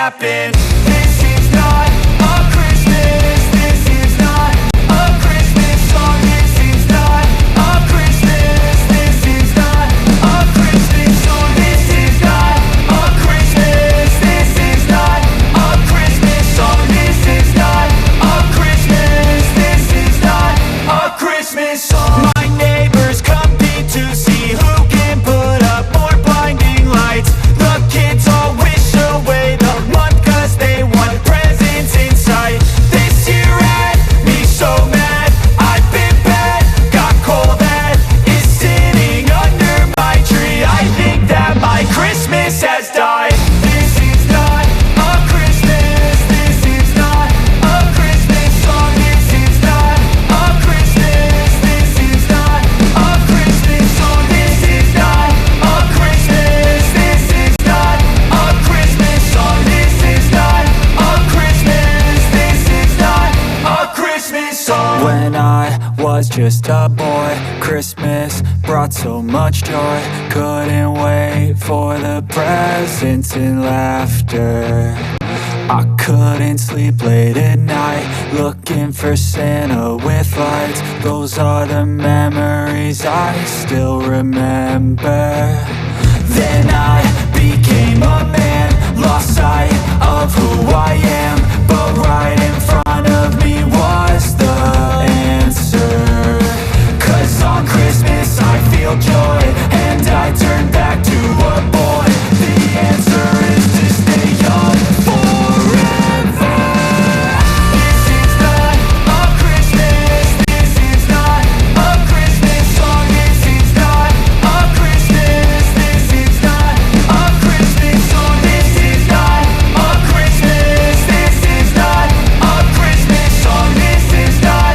happened. This is not a Christmas. This is not a Christmas song. This is not a Christmas. This is not a Christmas song. This is not a Christmas. This is not a Christmas song. This is not a Christmas. This is not a Christmas song. My neighbors compete to see who can put up more blinding lights. The kids all wish away the month 'cause they want presents in sight. This year had me so mad, I've been bad, got coal that is sitting under my tree. I think that my Christmas has died. This is not a Christmas. This is not a Christmas song. This is not a Christmas. This is not a Christmas song. This is not a Christmas. This is not a Christmas song. This is not a Christmas. This is not a Christmas song. When I was just a boy, Christmas brought so much joy. Couldn't wait for the presents and laughter. I couldn't sleep late at night, looking for Santa with lights. Those are the memories I still remember. Then I became a man, lost sight of who I am. But right in front of me was the answer. 'Cause on Christmas I feel joy, and I turn back to a boy. The answer is to stay young forever. This is not a Christmas. This is not a Christmas song. This is not a Christmas. This is not a Christmas song. This is not a Christmas. This is not a Christmas song. This is not a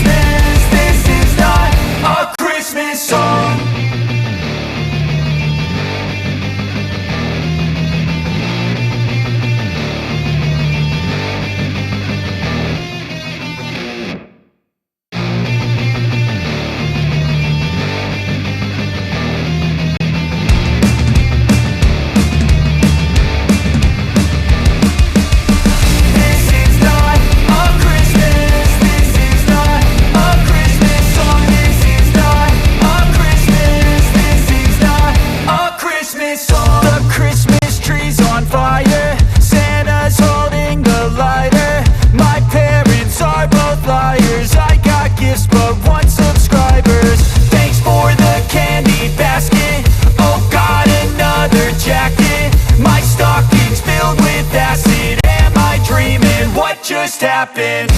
Christmas. This is not a Christmas song. This is not a Christmas. This is not a Christmas song. This is not a Christmas. This is not a Christmas song. The Christmas tree's on fire. Santa's holding the lighter. My parents are both liars. I got gifts but one subscribers. Thanks for the candy basket. Oh, got another jacket. My stocking's filled with acid. Am I dreaming? What just happened?